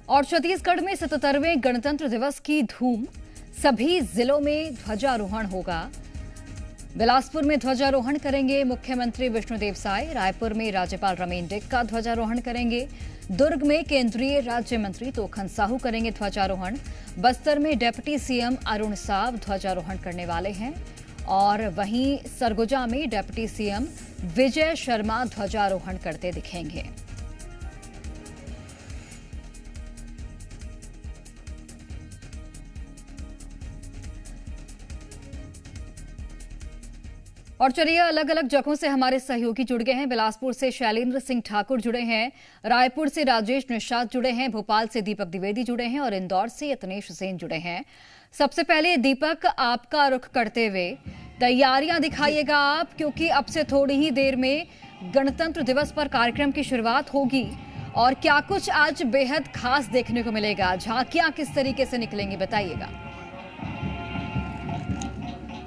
और छत्तीसगढ़ में 77वें गणतंत्र दिवस की धूम, सभी जिलों में ध्वजारोहण होगा। बिलासपुर में ध्वजारोहण करेंगे मुख्यमंत्री विष्णुदेव साय, रायपुर में राज्यपाल रमेन डिक्का ध्वजारोहण करेंगे, दुर्ग में केंद्रीय राज्य मंत्री तोखन साहू करेंगे ध्वजारोहण, बस्तर में डिप्टी सीएम अरुण साव ध्वजारोहण करने वाले हैं और वहीं सरगुजा में डिप्टी सीएम विजय शर्मा ध्वजारोहण करते दिखेंगे। और चलिए अलग अलग जगहों से हमारे सहयोगी जुड़ गए हैं। बिलासपुर से शैलेंद्र सिंह ठाकुर जुड़े हैं, रायपुर से राजेश निषाद जुड़े हैं, भोपाल से दीपक द्विवेदी जुड़े हैं और इंदौर से यतनेश सेन जुड़े हैं। सबसे पहले दीपक, आपका रुख करते हुए तैयारियां दिखाइएगा आप, क्योंकि अब से थोड़ी ही देर में गणतंत्र दिवस पर कार्यक्रम की शुरुआत होगी और क्या कुछ आज बेहद खास देखने को मिलेगा, झांकियां किस तरीके से निकलेंगी, बताइएगा।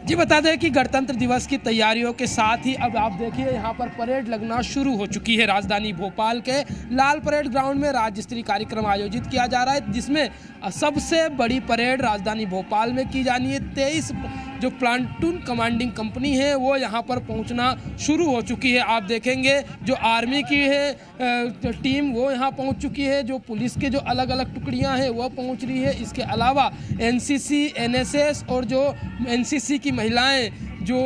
जी बता दें कि गणतंत्र दिवस की तैयारियों के साथ ही अब आप देखिए यहाँ पर परेड लगना शुरू हो चुकी है। राजधानी भोपाल के लाल परेड ग्राउंड में राज्य स्तरीय कार्यक्रम आयोजित किया जा रहा है, जिसमें सबसे बड़ी परेड राजधानी भोपाल में की जानी है। 23 जो प्लाटून कमांडिंग कंपनी है वो यहाँ पर पहुँचना शुरू हो चुकी है। आप देखेंगे जो आर्मी की है टीम वो यहाँ पहुँच चुकी है, जो पुलिस के जो अलग अलग टुकड़ियाँ हैं वो पहुँच रही है। इसके अलावा एनसीसी, एनएसएस और जो एनसीसी की महिलाएं जो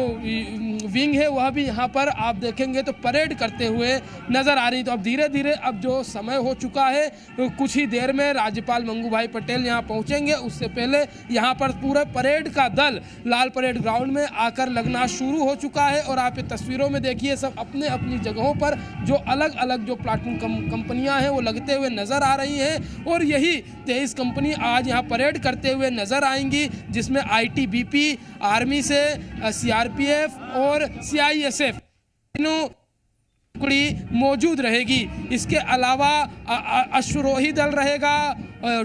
विंग है वह भी यहाँ पर आप देखेंगे तो परेड करते हुए नजर आ रही। तो अब धीरे धीरे अब जो समय हो चुका है, कुछ ही देर में राज्यपाल मंगू भाई पटेल यहाँ पहुँचेंगे। उससे पहले यहाँ पर पूरे परेड का दल लाल परेड ग्राउंड में आकर लगना शुरू हो चुका है। और आप ये तस्वीरों में देखिए सब अपने अपनी जगहों पर जो अलग अलग जो प्लाटून कंपनियाँ हैं वो लगते हुए नजर आ रही हैं। और यही 23 कंपनी आज यहाँ परेड करते हुए नजर आएंगी, जिसमें आईटीबीपी, आर्मी से सीआरपीएफ और सीआईएसएफ तीनों टुकड़ी मौजूद रहेगी। इसके अलावा अश्वरोही दल रहेगा,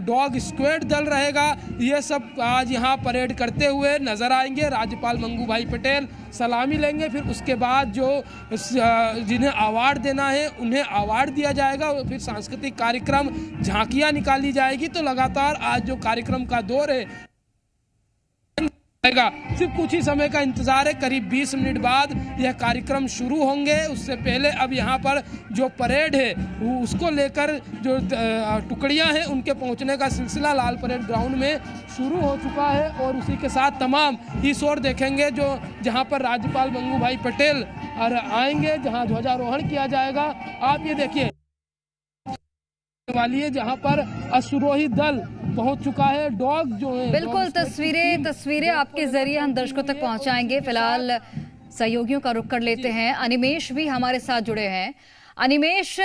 डॉग स्क्वाड दल रहेगा। ये सब आज यहाँ परेड करते हुए नजर आएंगे। राज्यपाल मंगू भाई पटेल सलामी लेंगे, फिर उसके बाद जो जिन्हें अवार्ड देना है उन्हें अवार्ड दिया जाएगा और फिर सांस्कृतिक कार्यक्रम, झांकियाँ निकाली जाएगी। तो लगातार आज जो कार्यक्रम का दौर है सिर्फ कुछ ही समय का इंतजार है। करीब 20 मिनट बाद यह कार्यक्रम शुरू होंगे। उससे पहले अब यहाँ पर जो परेड है उसको लेकर जो टुकड़ियाँ हैं उनके पहुँचने का सिलसिला लाल परेड ग्राउंड में शुरू हो चुका है। और उसी के साथ तमाम इस ओर देखेंगे जो जहाँ पर राज्यपाल मंगू भाई पटेल आएंगे, जहाँ ध्वजारोहण किया जाएगा। आप ये देखिए वाली है जहाँ पर अश्वरोही दल पहुंच चुका है, डॉग जो है। बिल्कुल, तस्वीरें आपके जरिए हम दर्शकों तक पहुंचाएंगे। फिलहाल सहयोगियों का रुख कर लेते हैं। अनिमेश भी हमारे साथ जुड़े हैं। अनिमेश,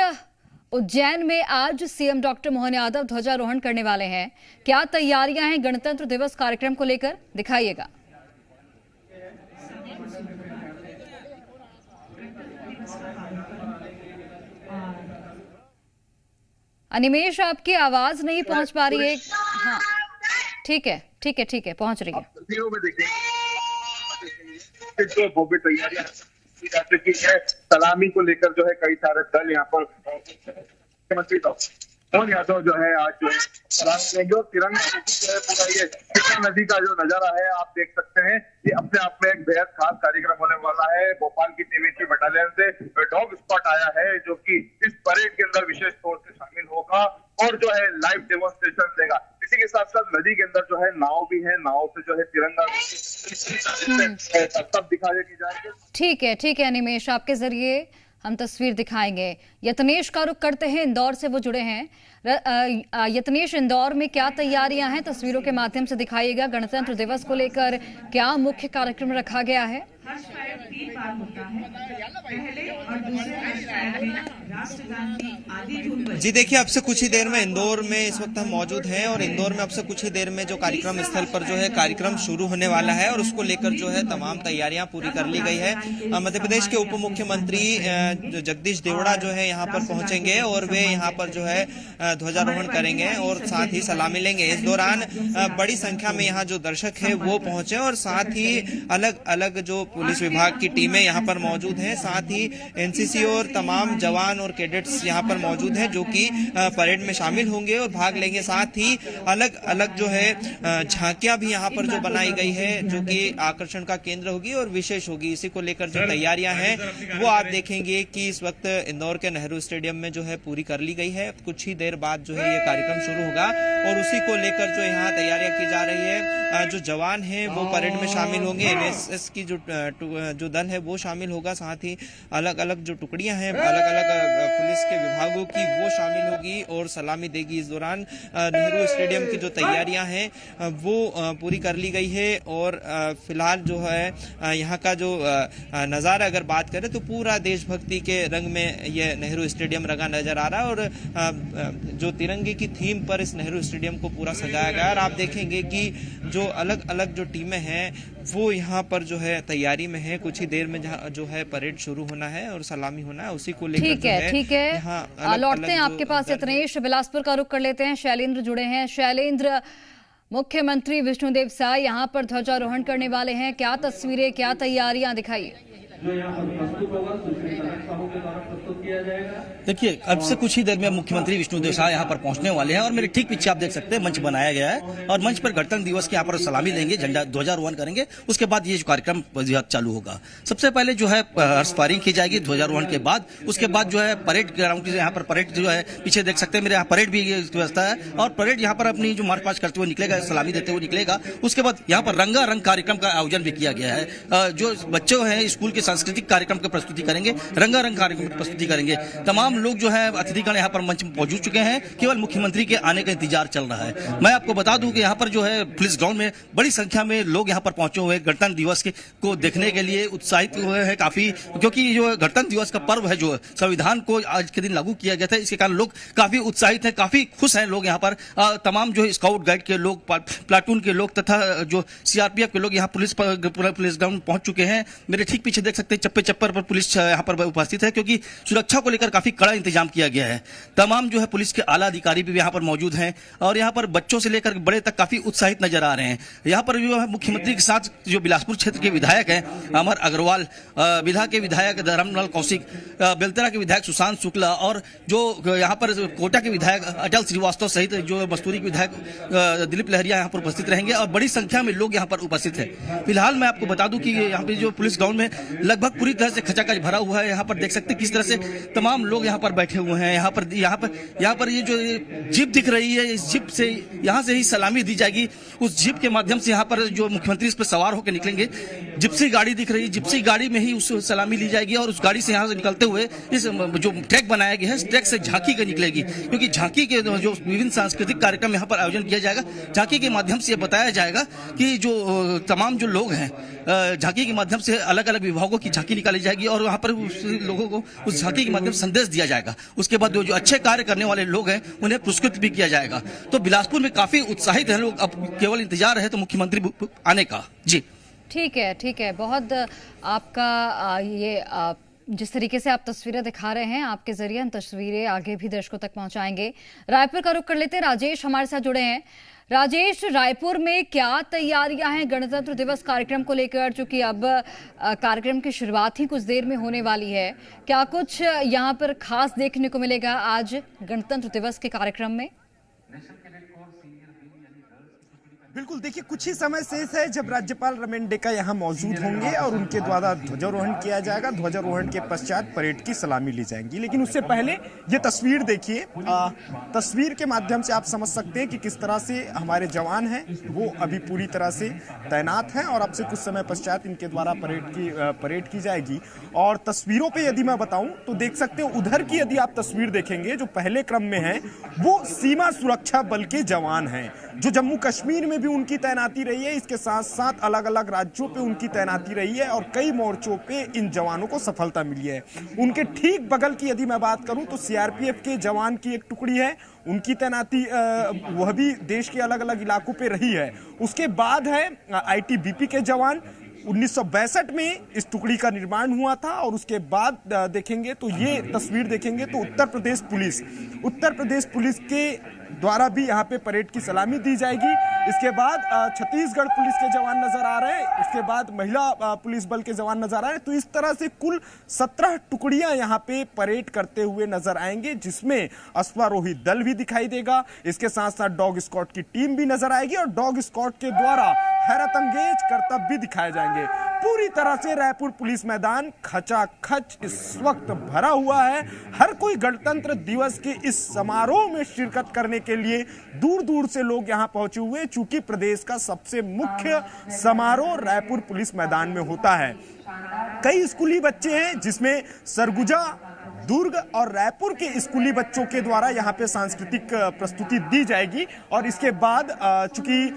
उज्जैन में आज सीएम डॉक्टर मोहन यादव ध्वजारोहण करने वाले हैं, क्या तैयारियां हैं गणतंत्र दिवस कार्यक्रम को लेकर, दिखाइएगा। अनिमेश, आपकी आवाज नहीं पहुंच पा रही है। हाँ, ठीक है, पहुंच रही है। सलामी को लेकर जो है कई सारे दल यहाँ पर मुख्यमंत्री मोहन यादव जो है आज जो है सलामी लेंगे। और तिरंगा जो है पूरा ये कृष्णा नदी का जो नजारा है आप देख सकते हैं, ये अपने आप में एक बेहद खास कार्यक्रम होने वाला है। भोपाल की टीवी बटालियन से डॉग स्क्वाड आया है जो कि इस परेड के अंदर विशेष तौर से शामिल होगा और जो है लाइव डेमोन्स्ट्रेशन देगा। इसी के साथ साथ नदी के अंदर जो है नाव भी है, नाव से जो है तिरंगा सब दिखाई दी जाएगी। ठीक है अनिमेश, आपके जरिए हम तस्वीर दिखाएंगे। यतनेश का रुख करते हैं, इंदौर से वो जुड़े हैं। यतनेश, इंदौर में क्या तैयारियां हैं, तस्वीरों के माध्यम से दिखाइएगा। गणतंत्र दिवस को लेकर क्या मुख्य कार्यक्रम रखा गया है? जी देखिए, अब से कुछ ही देर में इंदौर में इस वक्त हम मौजूद हैं और इंदौर में अब से कुछ ही देर में जो कार्यक्रम स्थल पर जो है कार्यक्रम शुरू होने वाला है और उसको लेकर जो है तमाम तैयारियां पूरी कर ली गई है। मध्य प्रदेश के उप मुख्यमंत्री जगदीश देवड़ा जो है यहाँ पर पहुंचेंगे और वे यहाँ पर जो है ध्वजारोहण करेंगे और साथ ही सलामी लेंगे। इस दौरान बड़ी संख्या में यहाँ जो दर्शक है वो पहुंचे और साथ ही अलग अलग जो पुलिस विभाग की टीमें यहाँ पर मौजूद हैं, साथ ही एनसीसी और तमाम जवान और कैडेट्स यहाँ पर मौजूद हैं जो कि परेड में शामिल होंगे और भाग लेंगे। साथ ही अलग अलग जो है झांकियां भी यहाँ पर जो बनाई गई है जो कि आकर्षण का केंद्र होगी और विशेष होगी। इसी को लेकर जो तैयारियां हैं वो आप देखेंगे कि इस वक्त इंदौर के नेहरू स्टेडियम में जो है पूरी कर ली गई है। कुछ ही देर बाद जो है ये कार्यक्रम शुरू होगा और उसी को लेकर जो यहाँ तैयारियां की जा रही है। जो जवान हैं वो परेड में शामिल होंगे, एनएसएस की जो दल है वो शामिल होगा, साथ ही अलग अलग जो टुकड़ियां हैं अलग अलग पुलिस के विभागों की वो शामिल होगी और सलामी देगी। इस दौरान नेहरू स्टेडियम की जो तैयारियां हैं वो पूरी कर ली गई है और फिलहाल जो है यहाँ का जो नज़ारा अगर बात करें तो पूरा देशभक्ति के रंग में यह नेहरू स्टेडियम रंगा नजर आ रहा है और जो तिरंगे की थीम पर इस नेहरू स्टेडियम को पूरा सजाया गया और आप देखेंगे कि जो अलग अलग जो टीमें हैं वो यहाँ पर जो है तैयारी में है। कुछ ही देर में जो है परेड शुरू होना है और सलामी होना है, उसी को लेकर ठीक है लौटते हैं आपके पास। इतनेश, बिलासपुर का रुख कर लेते हैं, शैलेंद्र जुड़े हैं। शैलेंद्र, मुख्यमंत्री विष्णुदेव साय यहाँ पर ध्वजारोहण करने वाले हैं, क्या तस्वीरें, क्या तैयारियां दिखाई? देखिए, अब से कुछ ही देर में मुख्यमंत्री विष्णुदेव साय यहाँ पर पहुंचने वाले हैं और मेरे ठीक पीछे आप देख सकते हैं मंच बनाया गया है और मंच पर गणतंत्र दिवस के यहाँ पर सलामी लेंगे, झंडा ध्वजारोहण करेंगे। उसके बाद ये जो कार्यक्रम चालू होगा, सबसे पहले जो है हर्ष फायरिंग की जाएगी ध्वजारोहण के बाद। उसके बाद जो है परेड ग्राउंड यहाँ पर परेड जो है पीछे देख सकते हैं मेरे यहाँ परेड भी व्यवस्था है और परेड यहाँ पर अपनी जो मार्च पास्ट करते हुए निकलेगा, सलामी देते हुए निकलेगा। उसके बाद यहाँ पर रंगारंग कार्यक्रम का आयोजन भी किया गया है। जो बच्चे हैं स्कूल के सांस्कृतिक कार्यक्रम की प्रस्तुति करेंगे, रंगारंग कार्यक्रम की प्रस्तुति करेंगे। तमाम लोग जो है अतिथिगण यहाँ पर मंच में पहुंच चुके हैं, केवल मुख्यमंत्री के आने का इंतजार चल रहा है। मैं आपको बता दूं कि यहाँ पर जो है पुलिस ग्राउंड में बड़ी संख्या में लोग यहाँ पर पहुंचे हुए हैं गणतंत्र दिवस को देखने के लिए, उत्साहित हुए हैं काफी, क्योंकि जो गणतंत्र दिवस का पर्व है जो संविधान को आज के दिन लागू किया गया था, इसके कारण लोग काफी उत्साहित हैं, काफी खुश हैं लोग यहाँ पर। तमाम जो स्काउट गाइड के लोग, प्लाटून के लोग तथा जो सीआरपीएफ के लोग यहाँ पुलिस ग्राउंड पहुंच चुके हैं। मेरे ठीक पीछे देख सकते हैं चप्पे चप्पर पर पुलिस यहाँ पर उपस्थित है, क्योंकि सुरक्षा को लेकर काफी कड़ा इंतजाम किया गया है। तमाम जो है पुलिस के आला अधिकारी भी यहाँ पर मौजूद हैं और यहाँ पर बच्चों से लेकर बड़े तक काफी उत्साहित नजर आ रहे हैं। यहाँ पर जो है मुख्यमंत्री के साथ जो बिलासपुर क्षेत्र के विधायक हैं अमर अग्रवाल, विधा के विधायक धर्मलाल कौशिक, बेलतरा के विधायक सुशांत शुक्ला और जो यहाँ पर कोटा के विधायक अटल श्रीवास्तव सहित जो मस्तूरी के विधायक दिलीप लहरिया यहाँ पर उपस्थित रहेंगे और बड़ी संख्या में लोग यहाँ पर उपस्थित है। फिलहाल मैं आपको बता दूं कि यहाँ पे जो पुलिस ग्राउंड में लगभग पूरी तरह से खचाखच भरा हुआ है। यहाँ पर देख सकते हैं किस तरह से तमाम लोग यहाँ पर बैठे हुए हैं। यहाँ पर ये जो जीप दिख रही है, इस जीप से यहाँ से ही सलामी दी जाएगी। उस जीप के माध्यम से यहाँ पर जो मुख्यमंत्री इस पर सवार होकर निकलेंगे, जिप्सी गाड़ी दिख रही है, जिप्सी गाड़ी में ही उस सलामी ली जाएगी और उस गाड़ी से यहाँ से निकलते हुए इस जो ट्रैक बनाया गया है, इस ट्रैक से झांकी के निकलेगी, क्योंकि झांकी के जो विभिन्न सांस्कृतिक कार्यक्रम यहाँ पर आयोजन किया जाएगा। झांकी के माध्यम से बताया जाएगा कि जो तमाम जो लोग हैं, झांकी के माध्यम से अलग अलग विभागों की झांकी निकाली जाएगी और वहाँ पर लोगों को उस झांकी के माध्यम से संदेश दिया जाएगा। उसके बाद जो अच्छे कार्य करने वाले लोग हैं उन्हें पुरस्कृत भी किया जाएगा। तो बिलासपुर में काफी उत्साहित हैं लोग, अब केवल इंतजार है तो मुख्यमंत्री आने का। जी ठीक है, बहुत आपका ये जिस तरीके से आप तस्वीरें दिखा रहे हैं, आपके जरिए हम तस्वीरें आगे भी दर्शकों तक पहुंचाएंगे। रायपुर का रुख कर लेते हैं, राजेश हमारे साथ जुड़े हैं। राजेश, रायपुर में क्या तैयारियां हैं गणतंत्र दिवस कार्यक्रम को लेकर, चूंकि अब कार्यक्रम की शुरुआत ही कुछ देर में होने वाली है, क्या कुछ यहां पर खास देखने को मिलेगा आज गणतंत्र दिवस के कार्यक्रम में? बिल्कुल, देखिए कुछ ही समय शेष है जब राज्यपाल रमेन डेका यहाँ मौजूद होंगे और उनके द्वारा ध्वजारोहण किया जाएगा। ध्वजारोहण के पश्चात परेड की सलामी ली जाएगी, लेकिन उससे पहले ये तस्वीर देखिए। तस्वीर के माध्यम से आप समझ सकते हैं कि किस तरह से हमारे जवान हैं वो अभी पूरी तरह से तैनात हैं और अब से कुछ समय पश्चात इनके द्वारा परेड की जाएगी। और तस्वीरों पर यदि मैं बताऊं तो देख सकते हो, उधर की यदि आप तस्वीर देखेंगे जो पहले क्रम में है वो सीमा सुरक्षा बल के जवान हैं, जो जम्मू कश्मीर में भी उनकी तैनाती रही है, इसके साथ साथ अलग अलग राज्यों पे उनकी तैनाती रही है और कई मोर्चों पे इन जवानों को सफलता मिली है। उनके ठीक बगल की यदि मैं बात करूं तो सीआरपीएफ के जवान की एक टुकड़ी है, उनकी तैनाती वह भी देश के अलग अलग इलाकों पे रही है। उसके बाद है आईटीबीपी के जवान, 1962 में इस टुकड़ी का निर्माण हुआ था। और उसके बाद देखेंगे तो ये तस्वीर देखेंगे तो उत्तर प्रदेश पुलिस के द्वारा भी यहाँ पे परेड की सलामी दी जाएगी। इसके बाद छत्तीसगढ़ पुलिस के जवान नजर आ रहे हैं, इसके बाद महिला पुलिस बल के जवान नजर आ रहे हैं। तो इस तरह से कुल 17 टुकड़ियां यहाँ पे परेड करते हुए नजर आएंगे, जिसमें अश्वारोही दल भी दिखाई देगा। इसके साथ साथ डॉग स्क्वाड की टीम भी नजर आएगी और डॉग स्क्वाड के द्वारा हैरतअंगेज करतब भी दिखाए जाएंगे। पूरी तरह से रायपुर पुलिस मैदान खचाखच इस वक्त भरा हुआ है। हर कोई गणतंत्र दिवस के इस समारोह में शिरकत करने के लिए दूर दूर से लोग यहां पहुंचे हुए, चूंकि प्रदेश का सबसे मुख्य समारोह रायपुर पुलिस मैदान में होता है। कई स्कूली बच्चे हैं, जिसमें सरगुजा, दुर्ग और रायपुर के स्कूली बच्चों के द्वारा यहाँ पे सांस्कृतिक प्रस्तुति दी जाएगी। और इसके बाद चूंकि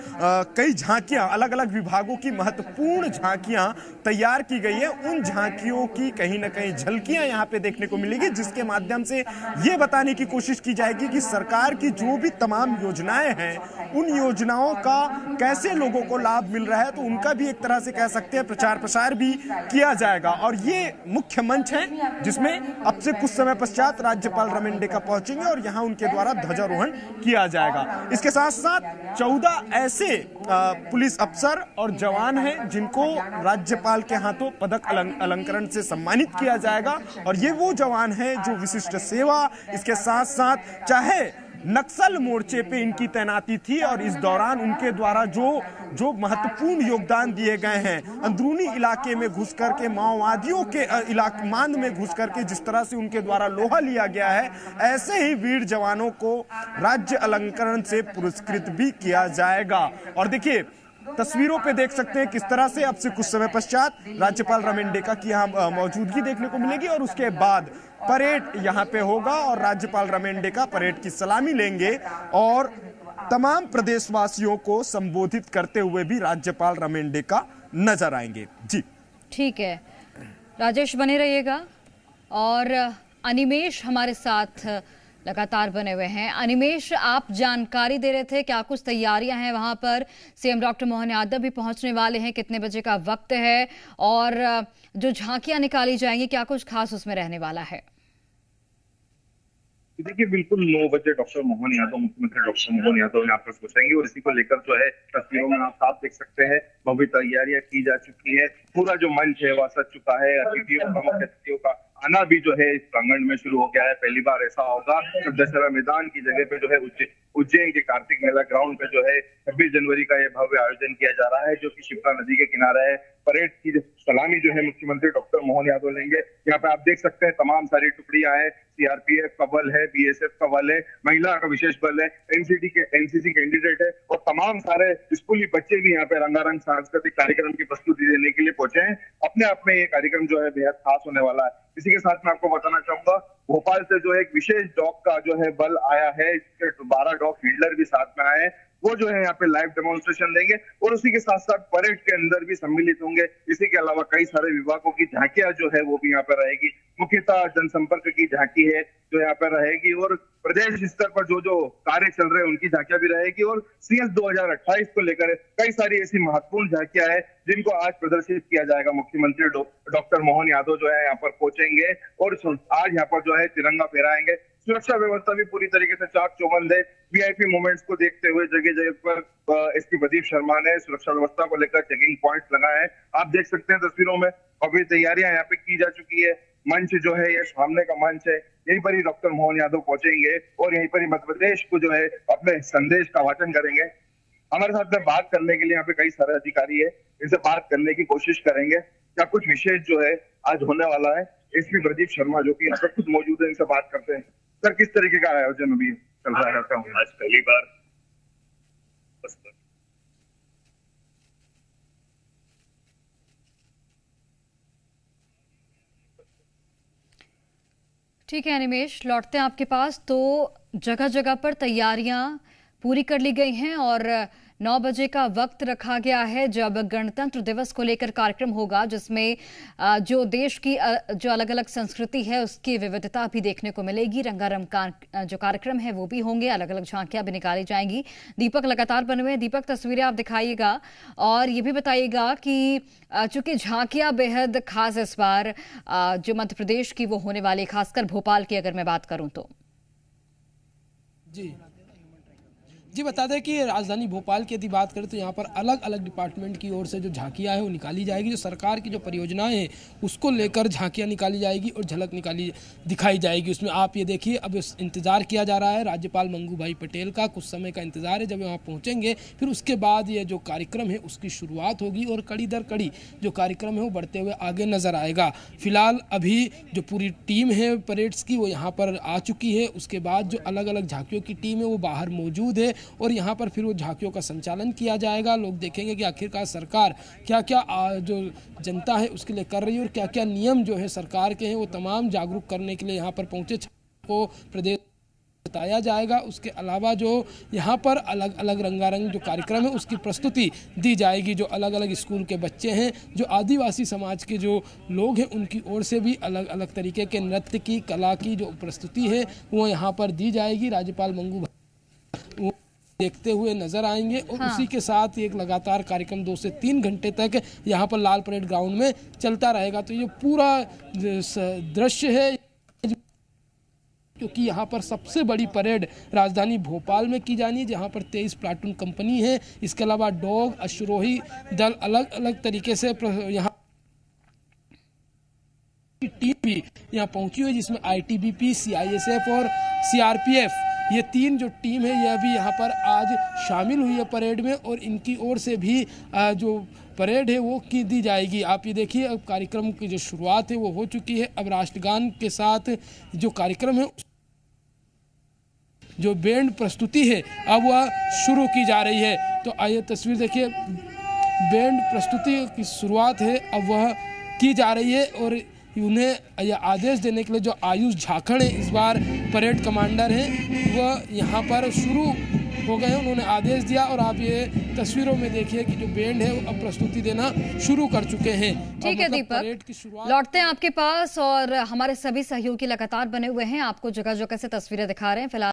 कई झांकियां, अलग अलग विभागों की महत्वपूर्ण झांकियां तैयार की गई है, उन झांकियों की कहीं ना कहीं झलकियां यहाँ पे देखने को मिलेगी, जिसके माध्यम से ये बताने की कोशिश की जाएगी कि सरकार की जो भी तमाम योजनाएं हैं, उन योजनाओं का कैसे लोगों को लाभ मिल रहा है। तो उनका भी एक तरह से कह सकते हैं प्रचार प्रसार भी किया जाएगा। और ये मुख्य मंच है, जिसमें अब से कुछ समय पश्चात राज्यपाल रमेन डेका पहुंचेंगे और यहां उनके द्वारा ध्वजारोहण किया जाएगा। इसके साथ साथ 14 ऐसे पुलिस अफसर और जवान हैं, जिनको राज्यपाल के हाथों पदक अलंकरण से सम्मानित किया जाएगा। और ये वो जवान हैं जो विशिष्ट सेवा, इसके साथ साथ चाहे नक्सल मोर्चे पे इनकी तैनाती थी और इस दौरान उनके द्वारा जो महत्वपूर्ण योगदान दिए गए हैं, अंदरूनी इलाके में घुस करके, माओवादियों के इलाके मांद में घुस करके जिस तरह से उनके द्वारा लोहा लिया गया है, ऐसे ही वीर जवानों को राज्य अलंकरण से पुरस्कृत भी किया जाएगा। और देखिए, तस्वीरों पे देख सकते हैं किस तरह से अब से कुछ समय पश्चात राज्यपाल रमेन डेका की यहाँ मौजूदगी देखने को मिलेगी और उसके बाद परेड यहाँ पे होगा और राज्यपाल रमेन डेका परेड की सलामी लेंगे और तमाम प्रदेशवासियों को संबोधित करते हुए भी राज्यपाल रमेन डेका नजर आएंगे। जी ठीक है, राजेश बने रहिएगा। और अनिमेश हमारे साथ लगातार बने हुए हैं। अनिमेश, आप जानकारी दे रहे थे, क्या कुछ तैयारियां हैं वहां पर? सीएम डॉक्टर मोहन यादव भी पहुंचने वाले हैं, कितने बजे का वक्त है और जो झांकियां निकाली जाएंगी, क्या कुछ खास उसमें रहने वाला है? देखिए, बिल्कुल 9 बजे डॉक्टर मोहन यादव, मुख्यमंत्री डॉक्टर मोहन यादव यहाँ पर पहुंचेंगे और इसी को लेकर जो है तस्वीरों में आप साफ देख सकते हैं, भव्य तैयारियां की जा चुकी है। पूरा जो मंच है वह सज चुका है। अतिथियों, प्रमुख अतिथियों का आना भी जो है इस प्रांगण में शुरू हो गया है। पहली बार ऐसा होगा तो दशहरा मैदान की जगह पे जो है उज्जैन के कार्तिक मेला ग्राउंड पे जो है 26 जनवरी का ये भव्य आयोजन किया जा रहा है, जो कि शिप्रा नदी के किनारे है। परेड की सलामी जो है मुख्यमंत्री डॉक्टर मोहन यादव लेंगे। यहाँ पे आप देख सकते हैं तमाम सारी टुकड़ियां हैं, सीआरपीएफ का बल है, बीएसएफ का बल है, महिला का विशेष बल है, एनसीसी कैंडिडेट है और तमाम सारे स्कूली बच्चे भी यहाँ पे रंगारंग सांस्कृतिक कार्यक्रम की प्रस्तुति देने के लिए पहुंचे हैं। अपने आप में ये कार्यक्रम जो है बेहद खास होने वाला है। इसी के साथ मैं आपको बताना चाहूंगा, भोपाल से जो है एक विशेष डॉग का जो है बल आया है, इसके 12 डॉग फील्डर भी साथ में आए हैं। वो जो है यहाँ पे लाइव डेमोन्स्ट्रेशन देंगे और उसी के साथ साथ परेड के अंदर भी सम्मिलित होंगे। इसी के अलावा कई सारे विभागों की झांकियां जो है वो भी यहाँ पे रहेगी। मुख्यतः जनसंपर्क की झांकी है जो यहाँ पर रहेगी और प्रदेश स्तर पर जो कार्य चल रहे हैं उनकी झांकियां भी रहेगी। और सीएस 2028 को लेकर कई सारी ऐसी महत्वपूर्ण झांकियां हैं जिनको आज प्रदर्शित किया जाएगा। मुख्यमंत्री डॉक्टर मोहन यादव जो है यहाँ पर पहुंचेंगे और आज यहाँ पर जो है तिरंगा फहराएंगे। सुरक्षा व्यवस्था भी पूरी तरीके से चाक चौबंद है। वीआईपी मूवमेंट्स को देखते हुए जगह जगह पर एसपी प्रदीप शर्मा ने सुरक्षा व्यवस्था को लेकर चेकिंग पॉइंट्स लगाए हैं। आप देख सकते हैं तस्वीरों में, अभी तैयारियां यहाँ पे की जा चुकी है। मंच जो है ये सामने का मंच है, यहीं पर ही डॉक्टर मोहन यादव पहुंचेंगे और यहीं पर ही मध्य प्रदेश को जो है अपने संदेश का वाचन करेंगे। हमारे साथ में बात करने के लिए यहाँ पे कई सारे अधिकारी है, इनसे बात करने की कोशिश करेंगे क्या कुछ विशेष जो है आज होने वाला है। एसपी प्रदीप शर्मा जो कि यहाँ पर खुद मौजूद है, इनसे बात करते हैं। सर, किस तरीके का आयोजन अभी चल रहा है? आज पहली बार ठीक है अनिमेश, लौटते हैं आपके पास। तो जगह जगह पर तैयारियां पूरी कर ली गई हैं और 9 बजे का वक्त रखा गया है जब गणतंत्र दिवस को लेकर कार्यक्रम होगा, जिसमें जो देश की जो अलग अलग संस्कृति है उसकी विविधता भी देखने को मिलेगी। रंगारंग का जो कार्यक्रम है वो भी होंगे, अलग अलग झांकियां भी निकाली जाएंगी। दीपक लगातार बने हुए हैं। दीपक, तस्वीरें आप दिखाइएगा और ये भी बताइएगा कि चूंकि झांकियां बेहद खास इस बार जो मध्य प्रदेश की वो होने वाली, खासकर भोपाल की अगर मैं बात करूं तो। जी बता दें कि राजधानी भोपाल की यदि बात करें तो यहाँ पर अलग अलग डिपार्टमेंट की ओर से जो झांकियाँ हैं वो निकाली जाएगी। जो सरकार की जो परियोजनाएं हैं उसको लेकर झांकियाँ निकाली जाएगी और झलक दिखाई जाएगी। उसमें आप ये देखिए, अब इंतज़ार किया जा रहा है राज्यपाल मंगू भाई पटेल का। कुछ समय का इंतज़ार है, जब वहाँ पहुँचेंगे फिर उसके बाद ये जो कार्यक्रम है उसकी शुरुआत होगी और कड़ी दर कड़ी जो कार्यक्रम है वो बढ़ते हुए आगे नज़र आएगा। फिलहाल अभी जो पूरी टीम है परेड्स की वो यहाँ पर आ चुकी है। उसके बाद जो अलग अलग झांकियों की टीम है वो बाहर मौजूद है और यहाँ पर फिर वो झांकियों का संचालन किया जाएगा। लोग देखेंगे कि आखिरकार सरकार क्या क्या जो जनता है उसके लिए कर रही है और क्या क्या नियम जो है सरकार के हैं वो तमाम जागरूक करने के लिए यहाँ पर पहुँचे को प्रदेश बताया जाएगा। उसके अलावा जो यहाँ पर अलग अलग रंगारंग जो कार्यक्रम है उसकी प्रस्तुति दी जाएगी। जो अलग अलग स्कूल के बच्चे हैं, जो आदिवासी समाज के जो लोग हैं, उनकी ओर से भी अलग अलग तरीके के नृत्य की कला की जो प्रस्तुति है वो यहाँ पर दी जाएगी। राज्यपाल मंगू देखते हुए नजर आएंगे और उसी के साथ एक लगातार कार्यक्रम 2 से 3 घंटे तक यहाँ पर लाल परेड ग्राउंड में चलता रहेगा। तो ये पूरा दृश्य है, क्योंकि यहाँ पर सबसे बड़ी परेड राजधानी भोपाल में की जानी है, जहाँ पर 23 प्लाटून कंपनी है। इसके अलावा डॉग अश्वरोही दल अलग अलग तरीके से यहाँ की टीम भी यहाँ पहुंची हुई है, जिसमें ITBP, CISF और CRPF ये 3 जो टीम है यह भी यहाँ पर आज शामिल हुई है परेड में और इनकी ओर से भी जो परेड है वो की दी जाएगी। आप ये देखिए, अब कार्यक्रम की जो शुरुआत है वो हो चुकी है। अब राष्ट्रगान के साथ जो कार्यक्रम है, जो बैंड प्रस्तुति है, अब वह शुरू की जा रही है। तो आइए तस्वीर देखिए, बैंड प्रस्तुति की शुरुआत है अब वह की जा रही है और उन्हें यह आदेश देने के लिए जो आयुष झाखड़ है, इस बार परेड कमांडर हैं, वह यहाँ पर शुरू हो गए हैं। उन्होंने आदेश दिया और आप ये तस्वीरों में देखिए कि जो बैंड है वो अब प्रस्तुति देना शुरू कर चुके हैं। ठीक है दीपक, लौटते हैं आपके पास और हमारे सभी सहयोगी लगातार बने हुए हैं, आपको जगह जगह से तस्वीरें दिखा रहे हैं। फिलहाल